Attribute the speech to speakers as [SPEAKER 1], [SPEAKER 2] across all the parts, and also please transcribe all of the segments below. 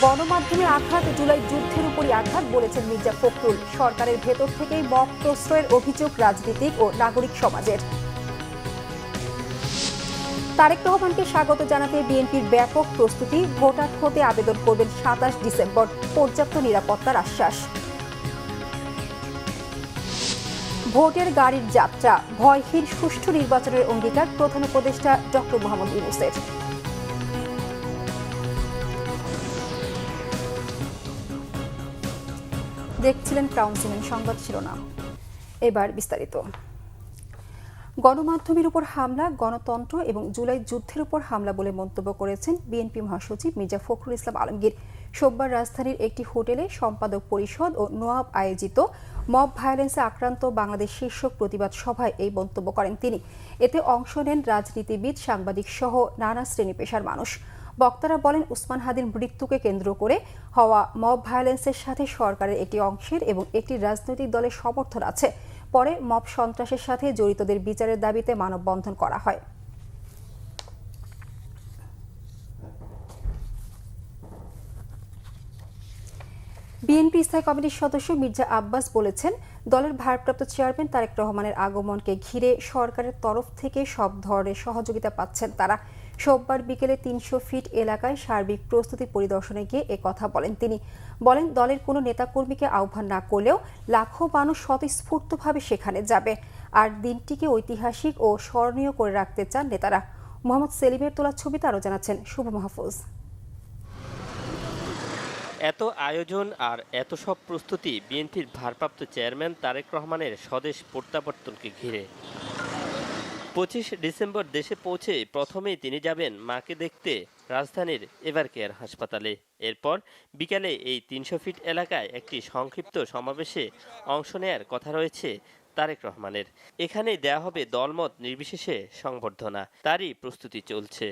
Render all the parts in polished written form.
[SPEAKER 1] গণমাধ্যমের আঘাত জুলাই যুদ্ধের উপরই আঘাত বলেছেন মির্জা ফখরুল। সরকারের ভেতর থেকেই মব প্রশ্রয়ের অভিযোগ রাজনীতিক ও নাগরিক সমাজের। তারেক রহমানকে স্বাগত জানাতে বিএনপির ব্যাপক প্রস্তুতি। ভোটার হতে আবেদন করবেন ২৭ ডিসেম্বর। পর্যাপ্ত নিরাপত্তার আশ্বাস। ভোটের গাড়ির যাত্রা ভয়হীন সুষ্ঠু নির্বাচনের অঙ্গীকার প্রধান উপদেষ্টা ডক্টর মোহাম্মদ ইউনূসের। দেখছিলেন ক্রাউন সিমেন্ট সংবাদ শিরোনাম। এবার বিস্তারিত। গণমাধ্যমের উপর হামলা গণতন্ত্র এবং জুলাই যুদ্ধের উপর হামলা বলে মন্তব্য করেছেন বিএনপি মহাসচিব মির্জা ফখরুল ইসলাম আলমগীর। সোমবার রাজধানীর একটি হোটেলে সম্পাদক পরিষদ ও নোয়াব আয়োজিত মব ভায়োলেন্সে আক্রান্ত বাংলাদেশ শীর্ষক প্রতিবাদ সভায় এই মন্তব্য করেন তিনি। এতে অংশ নেন রাজনীতিবিদ, সাংবাদিক সহ নানা শ্রেণী পেশার মানুষ। বক্তারা বলেন, উসমান হাদির মৃত্যুকে কেন্দ্র করে হওয়া মব ভায়োলেন্সের সাথে সরকারের একটি অংশের এবং একটি রাজনৈতিক দলের সমর্থন আছে। পরে মব সন্ত্রাসের সাথে জড়িতদের বিচারের দাবিতে মানববন্ধন করা হয়। বিএনপি স্থায়ী কমিটির সদস্য মির্জা আব্বাস বলেছেন, দলের ভারপ্রাপ্ত চেয়ারম্যান তারেক রহমানের আগমনকে ঘিরে সরকারের তরফ থেকে সব ধরনের সহযোগিতা পাচ্ছেন তারা। সোমবার বিকেলে ৩০০ ফিট এলাকায় সার্বিক প্রস্তুতি পরিদর্শনে গিয়ে একথা বলেন তিনি। বলেন, দলের কোনো নেতাকর্মীকে আহ্বান না করলেও লাখো মানুষ স্বতঃস্ফূর্তভাবে সেখানে যাবে। আর দিনটিকে ঐতিহাসিক ও স্মরণীয় করে রাখতে চান নেতারা। মোহাম্মদ সেলিমের তোলা ছবিতে আরও জানাচ্ছেন শুভ মাহফুজ।
[SPEAKER 2] এত আয়োজন আর এত সব প্রস্তুতি বিএনপির ভারপ্রাপ্ত চেয়ারম্যান তারেক রহমানের স্বদেশ প্রত্যাবর্তনকে ঘিরে। ২৫ ডিসেম্বর দেশে পৌঁছে প্রথমেই তিনি যাবেন মাকে দেখতে রাজধানীর এভারকেয়ার হাসপাতালে। এরপর বিকালে এই ৩০০ ফিট এলাকায় একটি সংক্ষিপ্ত সমাবেশে অংশ নেয়ার কথা রয়েছে তারেক রহমানের। এখানেই দেয়া হবে দলমত নির্বিশেষে সংবর্ধনা। তারই প্রস্তুতি চলছে।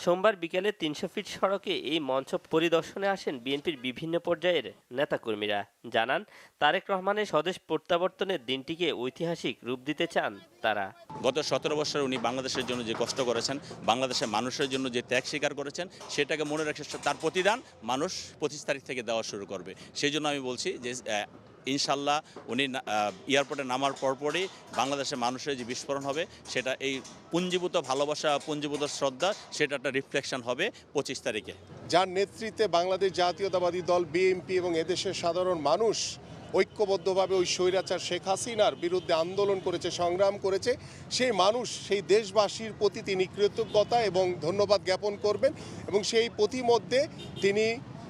[SPEAKER 2] সোমবার বিকেলে ৩০০ ফিট সড়কে এই মঞ্চ পরিদর্শনে আসেন বিএনপির বিভিন্ন পর্যায়ের নেতাকর্মীরা। জানান, তারেক রহমানের স্বদেশ প্রত্যাবর্তনের দিনটিকে ঐতিহাসিক রূপ দিতে চান তারা।
[SPEAKER 3] গত ১৭ বছর উনি বাংলাদেশের জন্য যে কষ্ট করেছেন, বাংলাদেশের মানুষের জন্য যে ত্যাগ স্বীকার করেছেন, সেটাকে মনে রেখে তার প্রতিদান মানুষ ২৫ তারিখ থেকে দেওয়া শুরু করবে। সেই জন্য আমি বলছি যে ইনশাল্লাহ উনি এয়ারপোর্টে নামার পরপরই বাংলাদেশের মানুষের যে বিস্ফোরণ হবে, সেটা এই পুঞ্জীভূত ভালোবাসা, পুঞ্জীভূত শ্রদ্ধা, সেটা একটা রিফ্লেকশন হবে ২৫ তারিখে।
[SPEAKER 4] যার নেতৃত্বে বাংলাদেশ জাতীয়তাবাদী দল বিএনপি এবং এদেশের সাধারণ মানুষ ঐক্যবদ্ধভাবে ওই স্বৈরাচার শেখ হাসিনার বিরুদ্ধে আন্দোলন করেছে, সংগ্রাম করেছে, সেই মানুষ, সেই দেশবাসীর প্রতি তিনি কৃতজ্ঞতা এবং ধন্যবাদ জ্ঞাপন করবেন এবং সেই প্রতিমধ্যে তিনি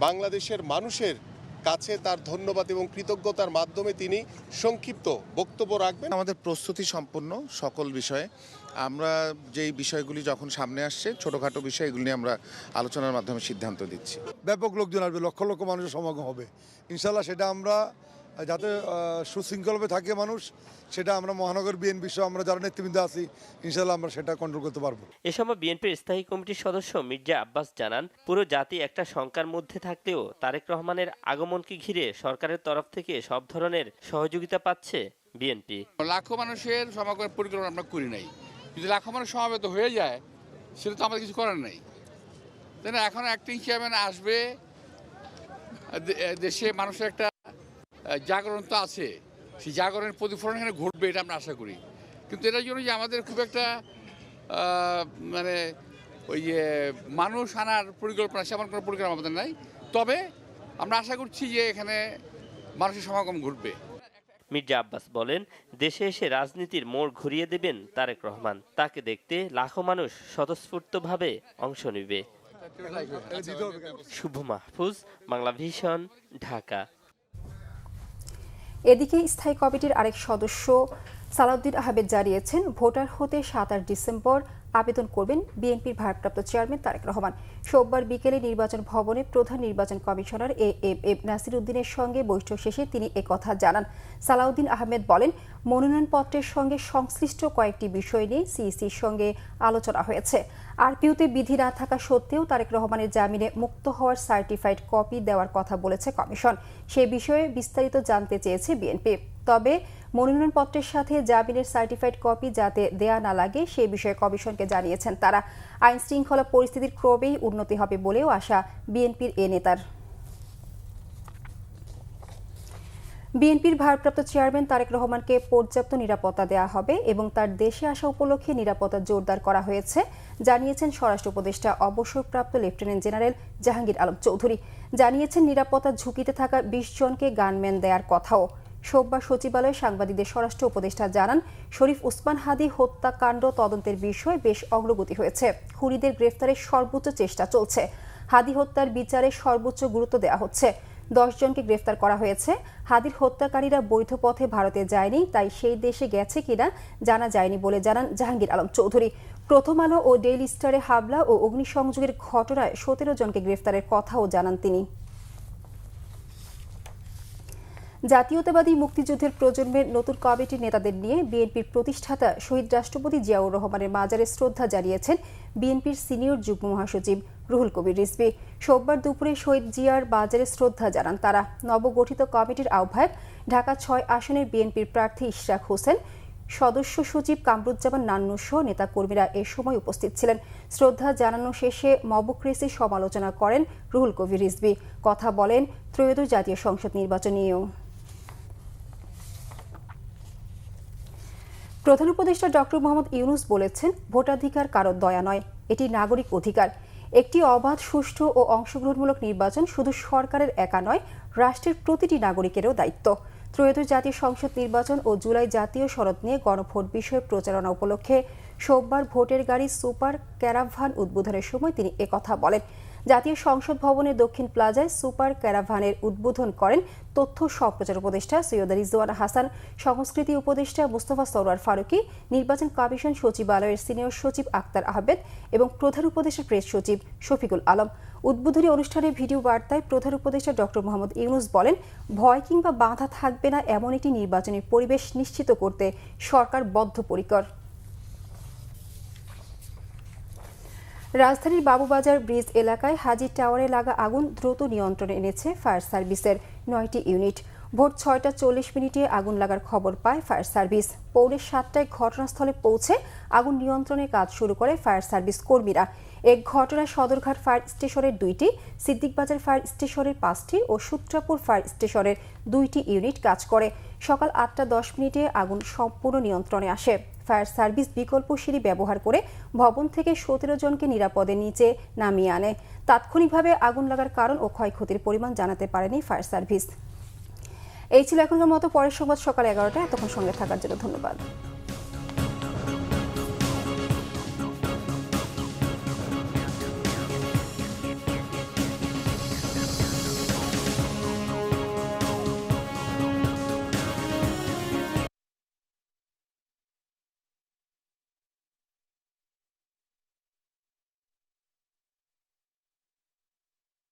[SPEAKER 4] বাংলাদেশের মানুষের কাছে তার ধন্যবাদ এবং কৃতজ্ঞতার মাধ্যমে তিনি সংক্ষিপ্ত বক্তব্য রাখবেন।
[SPEAKER 5] আমাদের প্রস্তুতি সম্পন্ন সকল বিষয়ে। আমরা যেই বিষয়গুলি যখন সামনে আসছে, ছোটোখাটো বিষয়, এগুলি নিয়ে আমরা আলোচনার মাধ্যমে সিদ্ধান্ত দিচ্ছি।
[SPEAKER 6] ব্যাপক লোকজন আসবে, লক্ষ লক্ষ মানুষের সমাগম হবে ইনশাল্লাহ। সেটা আমরা যাতে সুশৃঙ্খলভাবে থাকে মানুষ, সেটা আমরা মহানগর বিএনপি সহ আমরা যারা নেতৃবৃন্দ আছি, ইনশাল্লাহ আমরা সেটা কন্ট্রোল করতে পারবো।
[SPEAKER 2] এ সময় বিএনপির স্থায়ী কমিটির সদস্য মির্জা আব্বাস জানান, পুরো জাতি একটা শঙ্কার মধ্যে থাকলেও তারেক রহমানের আগমনকে ঘিরে সরকারের তরফ থেকে সব ধরনের সহযোগিতা পাচ্ছে বিএনপি।
[SPEAKER 7] লাখো মানুষের সমাগমের পরিকল্পনা আমরা করি নাই। যদি লাখো মানুষ সমাবেত হয়ে যায়, সেটা তো আমাদের কিছু করার নেই, তাই না? এখন অ্যাক্টিং চেয়ারম্যান আসবে, দেশে মানুষের একটা জাগরণ তো আছে, সেই জাগরণের প্রতিফলন এখানে ঘটবে, এটা আমরা আশা করি। কিন্তু এটার জন্য যে আমাদের খুব একটা মানে ওই যে মানুষ আনার পরিকল্পনা, সেমন কোনো পরিকল্পনা আমাদের নাই। তবে আমরা আশা করছি যে এখানে মানুষের সমাগম ঘটবে।
[SPEAKER 2] মির্জা আব্বাস বলেন, দেশে এসে রাজনীতির মোড় ঘুরিয়ে দেবেন তারেক রহমান। তাকে দেখতে লাখো মানুষ স্বতঃস্ফূর্তভাবে অংশ নেবে। শুভ মাহফুজ, বাংলা ভিশন, ঢাকা।
[SPEAKER 1] এদিকে স্থায়ী কমিটির আরেক সদস্য সালাউদ্দিন আহমেদ জানিয়েছেন, ভোটার হতে ২৭ ডিসেম্বর আবেদন করবেন বিএনপির ভারপ্রাপ্ত চেয়ারম্যান তারেক রহমান। সোমবার বিকেলে নির্বাচন ভবনে প্রধান নির্বাচন কমিশনার এএম নাসির উদ্দিনের সঙ্গে বৈঠক শেষে তিনি একথা জানান। সালাউদ্দিন আহমেদ বলেন, মনোনয়নপত্রের সঙ্গে সংশ্লিষ্ট কয়েকটি বিষয় নিয়ে সিইসির সঙ্গে আলোচনা হয়েছে। আরপিওতে বিধি না থাকা সত্ত্বেও তারেক রহমানের জামিনে মুক্ত হওয়ার সার্টিফাইড কপি দেওয়ার কথা বলেছে কমিশন। সে বিষয়ে বিস্তারিত জানতে চেয়েছে বিএনপি। তবে মনোনয়নপত্রের সাথে জামিনের সার্টিফাইড কপি যাতে দেয়া না লাগে সে বিষয়ে কমিশনকে জানিয়েছেন তারা। আইন শৃঙ্খলা পরিস্থিতির ক্রমেই উন্নতি হবে বলেও আশা বিএনপির এ নেতার। বিএনপির ভারপ্রাপ্ত চেয়ারম্যান তারেক রহমানকে পর্যাপ্ত নিরাপত্তা দেওয়া হবে এবং তার দেশে আসা উপলক্ষে নিরাপত্তা জোরদার করা হয়েছে জানিয়েছেন স্বরাষ্ট্র উপদেষ্টা অবসরপ্রাপ্ত লেফটেন্যান্ট জেনারেল জাহাঙ্গীর আলম চৌধুরী। জানিয়েছেন নিরাপত্তা ঝুঁকিতে থাকা ২০ জনকে গানম্যান দেওয়ার কথাও। সোমবার সচিবালয়ে সাংবাদিকদের স্বরাষ্ট্র উপদেষ্টা জানান, শরীফ ওসমান হাদি হত্যাকাণ্ড তদন্তের বিষয়ে বেশ অগ্রগতি হয়েছে। খুনিদের গ্রেফতারের সর্বোচ্চ চেষ্টা চলছে। হাদি হত্যার বিচারে সর্বোচ্চ গুরুত্ব দেওয়া হচ্ছে। 10 জনকে গ্রেফতার করা হয়েছে। হাদির হত্যাকারীরা বৈধ পথে ভারতে যায়নি, তাই সেই দেশে গেছে কিনা জানা যায়নি বলে জানান জাহাঙ্গীর আলম চৌধুরী। প্রথম আলো ও ডেইলি স্টারে হামলা ও অগ্নিসংযোগের ঘটনায় 17 জনকে গ্রেফতারের কথাও জানান তিনি। জাতীয়তাবাদী মুক্তিযুদ্ধের প্রজন্মের নতুন কমিটির নেতাদের নিয়ে বিএনপির প্রতিষ্ঠাতা শহীদ রাষ্ট্রপতি জিয়াউর রহমানের মাজারে শ্রদ্ধা জানিয়েছেন বিএনপির সিনিয়র যুগ্ম মহাসচিব রুহুল কবির রিজভী। সোমবার দুপুরে শহীদ জিয়ার মাজারে শ্রদ্ধা জানান তারা। নবগঠিত কমিটির আহ্বায়ক ঢাকা 6 আসনের বিএনপির প্রার্থী ইশরাক হোসেন, সদস্য সচিব কামরুজ্জামান নান্নু সহ নেতাকর্মীরা এ সময় উপস্থিত ছিলেন। শ্রদ্ধা জানানো শেষে মবক্রেসির সমালোচনা করেন রুহুল কবির রিজভী। কথা বলেন ত্রয়োদশ জাতীয় সংসদ নির্বাচন নিয়েও। প্রধান উপদেষ্টা ডক্টর মোহাম্মদ ইউনূস বলেছেন, ভোটাধিকার কারো দয়া নয়, এটি নাগরিক অধিকার। একটি অবাধ, সুষ্ঠু ও অংশগ্রহণমূলক নির্বাচন শুধু সরকারের একা নয়, রাষ্ট্রের প্রতিটি নাগরিকেরও দায়িত্ব। ত্রয়োদশ জাতীয় সংসদ নির্বাচন ও জুলাই জাতীয় শরৎ নিয়ে গণভোট বিষয়ে প্রচারণা উপলক্ষে সোমবার ভোটের গাড়ি সুপার ক্যারাভান উদ্বোধনের সময় তিনি একথা বলেন। জাতীয় সংসদ ভবনের দক্ষিণ প্লাজায় সুপার ক্যারাভানের উদ্বোধন করেন তথ্য সম্প্রচার উপদেষ্টা সৈয়দা রিজওয়ানা হাসান, সংস্কৃতি উপদেষ্টা মুস্তফা সরোয়ার ফারুকী, নির্বাচন কমিশন সচিবালয়ের সিনিয়র সচিব আক্তার আহমেদ এবং প্রধান উপদেষ্টা প্রেস সচিব শফিকুল আলম। উদ্বোধনী অনুষ্ঠানে ভিডিও বার্তায় প্রধান উপদেষ্টা ডক্টর মোহাম্মদ ইউনূস বলেন, ভয় কিংবা বাধা থাকবে না এমন একটি নির্বাচনী পরিবেশ নিশ্চিত করতে সরকার বদ্ধপরিকর। রাজধানীর বাবুবাজার ব্রিজ এলাকায় হাজি টাওয়ারে লাগা আগুন দ্রুত নিয়ন্ত্রণে এনেছে ফায়ার সার্ভিসের 9টি ইউনিট। ভোর 6টা 40 আগুন লাগার খবর পায় ফায়ার সার্ভিস। পৌনে 7টায় ঘটনাস্থলে পৌঁছে আগুন নিয়ন্ত্রণের কাজ শুরু করে ফায়ার সার্ভিস কর্মীরা। এক ঘটনায় সদরঘাট ফায়ার স্টেশনের 2টি, সিদ্দিকবাজার ফায়ার স্টেশনের 5টি ও সূত্রাপুর ফায়ার স্টেশনের 2টি ইউনিট কাজ করে। সকাল 8টা 10 আগুন সম্পূর্ণ নিয়ন্ত্রণে আসে। ফায়ার সার্ভিস বিকল্প সিঁড়ি ব্যবহার করে ভবন থেকে 17 জনকে নিরাপদে নিচে নামিয়ে আনে। তাৎক্ষণিকভাবে আগুন লাগার কারণ ও ক্ষয়ক্ষতির পরিমাণ জানাতে পারেনি ফায়ার সার্ভিস। এই ছিল এখনকার মতো। পরের সংবাদ সকাল 11টায়। তখন সঙ্গে থাকার জন্য ধন্যবাদ।